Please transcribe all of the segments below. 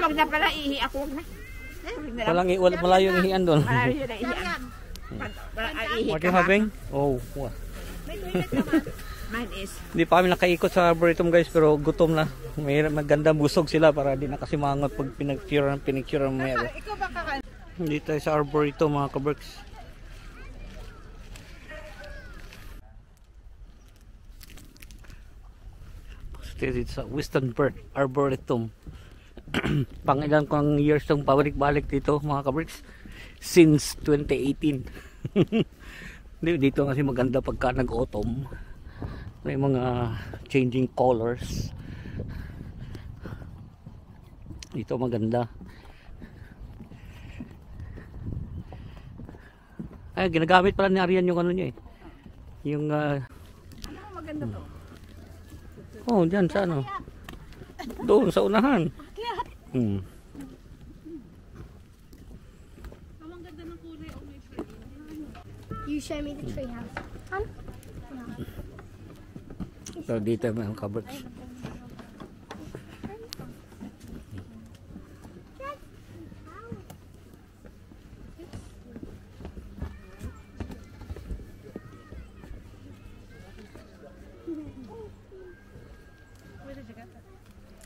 wag na pala ihi ako na. Malayo yung ihian doon. Malayo na ihian. What you having? Oh, what? May toilet naman. Mine is. Hindi pa kami nakaikot sa Arboretum guys, pero gutom na. May maganda busog sila para di na kasi mangot pag pinicture mo meron. Ikaw ba kakain? Dito sa Arboretum mga kaberks. Dito sa Westonbirt Arboretum. Pangilan ko ang years ng pabalik-balik dito mga kaberks. Since 2018. Dito kasi maganda pagka nag-autumn. May mga changing colors. Dito maganda. Ay, ginagamit pala ni Arian yung ano niya eh. Yung ano maganda to? Oh, diyan sa ano? Doon sa unahan. Hmm. Ang ganda ng kulay o may tree. You show me the tree house. Huh? So dito mga kaberks.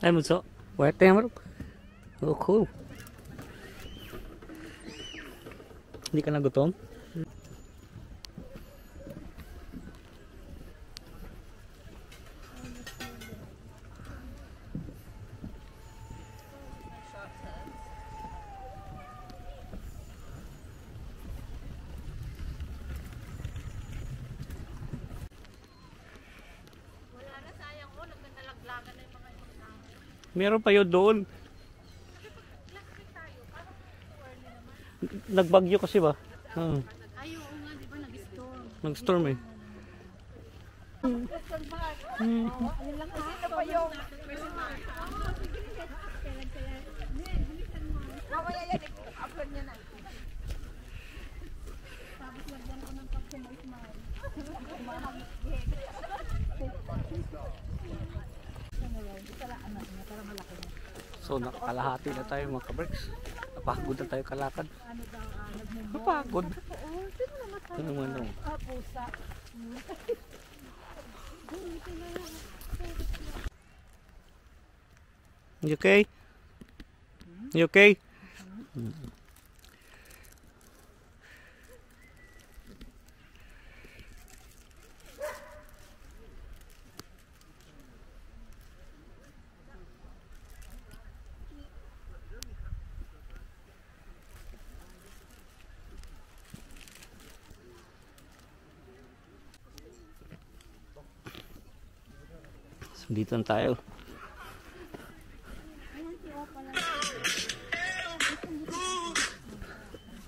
Ay mo so, wet tayo. Oh cool. Hindi ka nagutom? Meron pa yun doon. Nagbagyo kasi ba? Ay, oo nga, di ba nag-storm? Nag-storm eh. Ayun lang kasi na pa yung... Mamaya yan, upload niya na. Tapos lagyan ko ng kapsa mo ismail. So nakakalahati na tayo mga kaberks. Napagod na tayo kalakad. Napagod. Ano naman no? Pusa. You okay? You okay? Dito na tayo.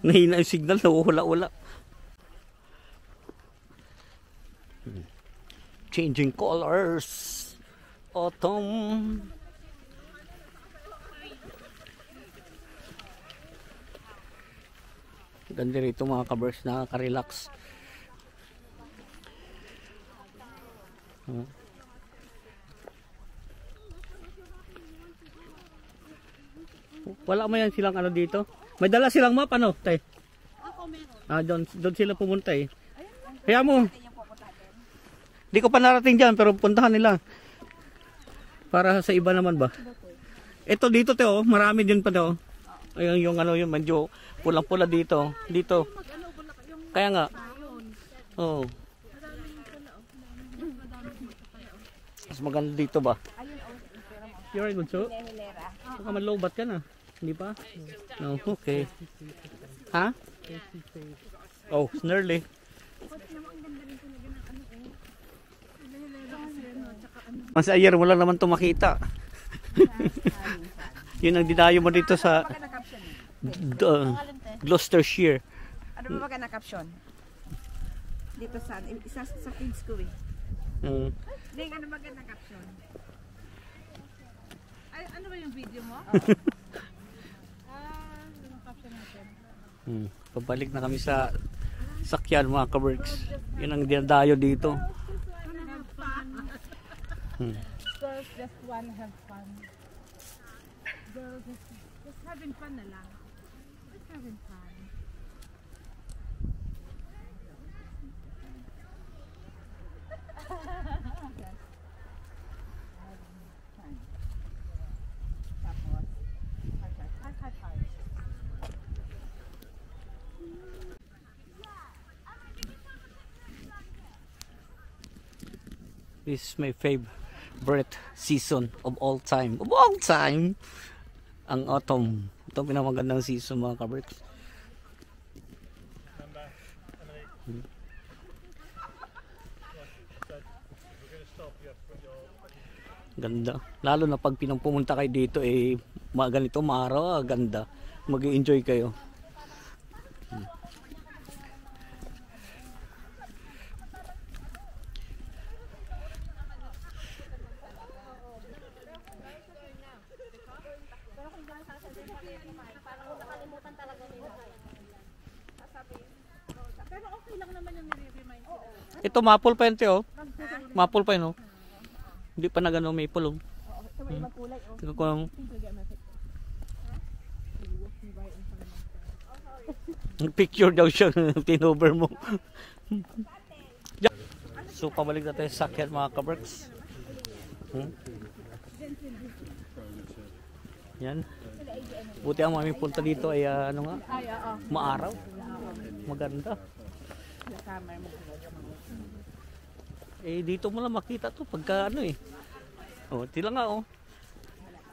Nahina yung signal, nawawala-wala. Changing colors. Autumn. Ganda rito mga kabers, nakaka-relax. Wala mo yan silang ano dito? May dala silang map ano, tay? Ako meron. Ah, doon sila pumunta eh. Kaya mo. Di ko pa narating dyan pero puntahan nila. Para sa iba naman ba? Ito dito te marami din pa to. Ayun yung ano yung medyo pulang-pula dito. Dito. Kaya nga. Oh. Mas maganda dito ba? You're right, Bunso? Baka manlobat ka na. Hindi pa? No, okay. Ha? Oh, snarly. Mas ayer, wala naman ito makita. Yun ang dinayo mo dito sa Gloucestershire. Ano ba na caption? Dito sa isa sa kids ko eh. Ding, ano ba na caption? Ay, ano ba yung video mo? Yung caption natin. Pabalik na kami sa sakyan mga kaberks. Yun ang dinadayo dito. Girls just wanna have fun. Just having fun na lang. Just having fun. This is my favorite season of all time. Of all time! Ang autumn. Ito ang pinamagandang season mga kabricks. Ganda. Lalo na pag pumunta kayo dito ganito maaraw, ganda. Mag-i-enjoy kayo. Pero okay lang naman yung nire-remind sila. Ito maple pa yun, oh. Maple pa yun, oh. Hindi pa na gano'n maple, oh. Ito may ibang kulay, oh. Ito ko lang. Picture daw siya, tinover mo. So, pabalik na tayo sa sakyan mga kabricks. Yan. Buti ang mami punta dito ay ano nga, maaraw. Maganda. Dito mo lang makita to pagka ano tila nga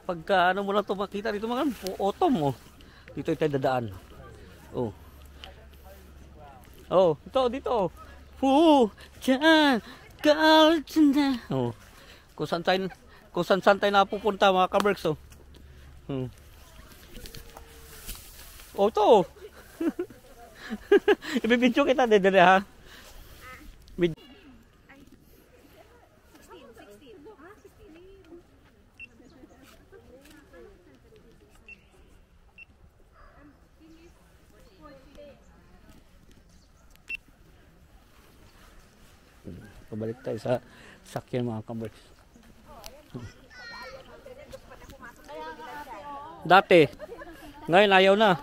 pagka ano mo lang to makita dito mga autumn dito tayo dadaan. Dito. Diyan. Kung saan tayo napupunta mga kabricks, ito. Ibibidyo kita dede ha. Pabalik tayo sa sakyan mga kabricks. Dati. Ngayon ayaw na.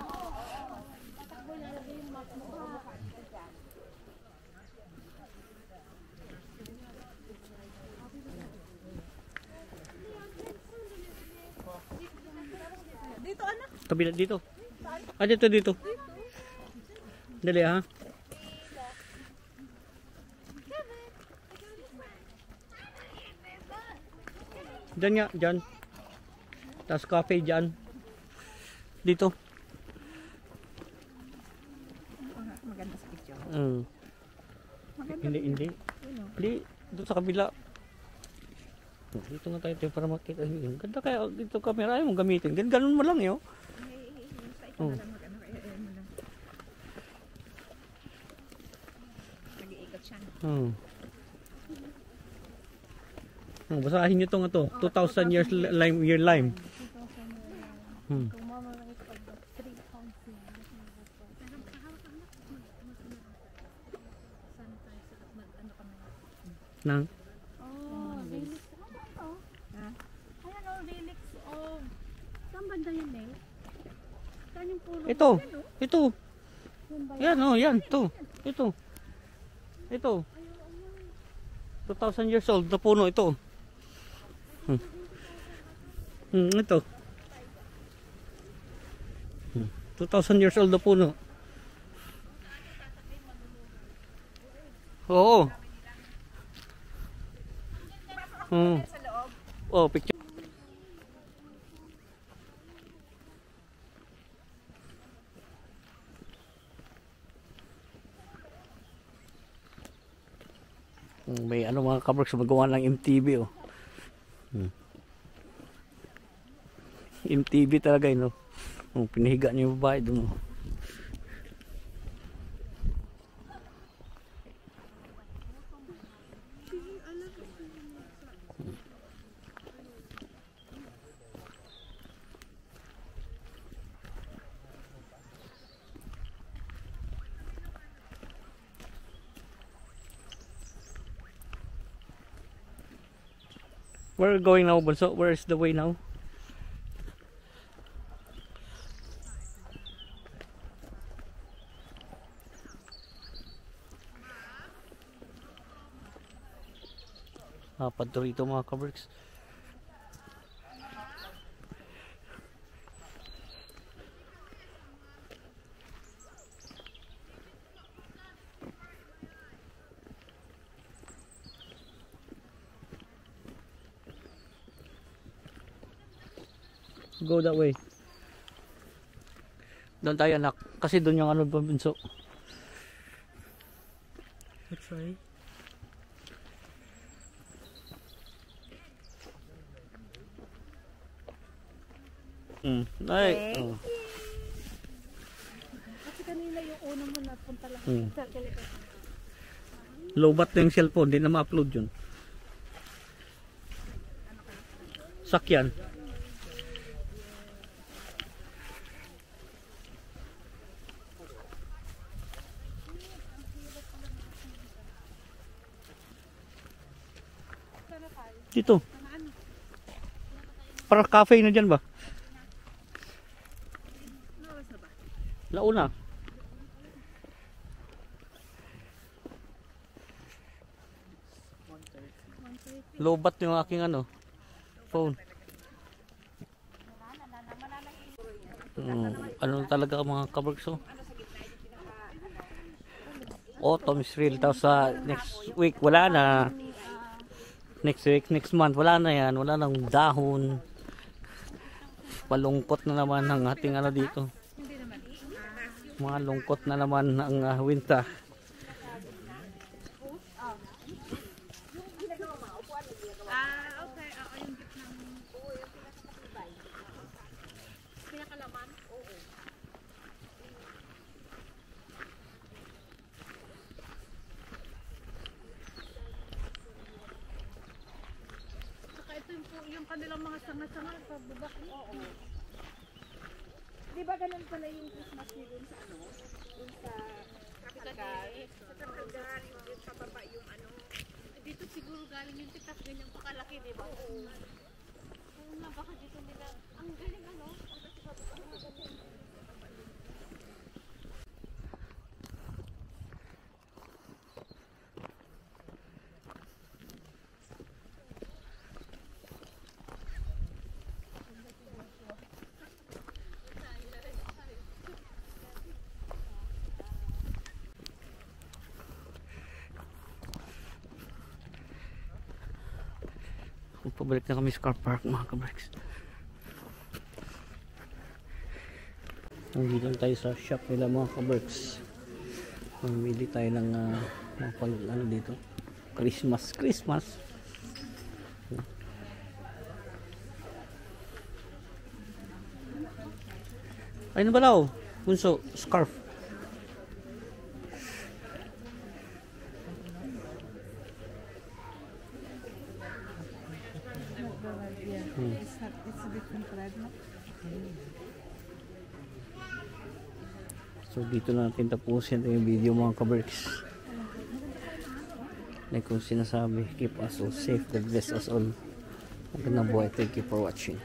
Dito anak. Kabila dito. Dito. Dali ha. Diyan nga, diyan. Tapos cafe diyan. Dito. Maganda sa picture. Hindi. Doon sa kabila. Dito nga tayo para makita. Ganda kaya dito camera ayaw mong gamitin. Ganun mo lang yun. Nag-iikot siya. Basahin nyo itong 2,000 years year lime. Nang? Relics. Ayan relics of... Saan banda yun Saan yung puno? Ito. Yan, ito. 2,000 years old na puno ito. Ito. 2,000 years old na puno. Oo. Picture. May mga kabricks magawa ng MTV MTV talaga pinahiga niyo yung babae doon Where are we going now, Bunso? Where is the way now? Hapad to rito mga kabricks. Go that way. Doon tayo anak. Kasi doon yung ano pabinso. Let's try. Ay. Oh. Kasi kanina yung una mo napunta lang sa Calicut. Lobat na yung cellphone. Hindi na ma-upload yun. Sakyan. Dito. Para cafe na dyan ba? Launa. Lobat yung aking ano phone. Ano talaga mga kabricks, oh. Autumn is real. Tapos sa next week wala na. Next week, next month, wala na yan. Wala nang dahon. Palungkot na naman ang ating ano dito. Mga lungkot na naman ang winter. Okay. Yung gift ng pinakalaman? Oo. Ito yung kanilang mga sanga-sanga pababa. Oo. Di ba ganun pala yung Christmas ni dun sa ano? Dun sa Kapitagay. Sa Kapitagay, yung sa baba yung ano. Dito siguro galing yung titas ganyang pakalaki, di ba? Oo. Oo nga, baka dito nila. Ang galing ano? Pabalik na kami sa car park mga kabricks. Nandito tayo sa shop nila mga kabricks. Mamili tayo ng ano dito, Christmas. Ayun ba daw? Bunso, scarf. It's a different thread, no? So dito na natin tapusin yung video mga kabricks. Like kung sinasabi, keep us all safe, God bless us all. Magandang buhay. Thank you for watching.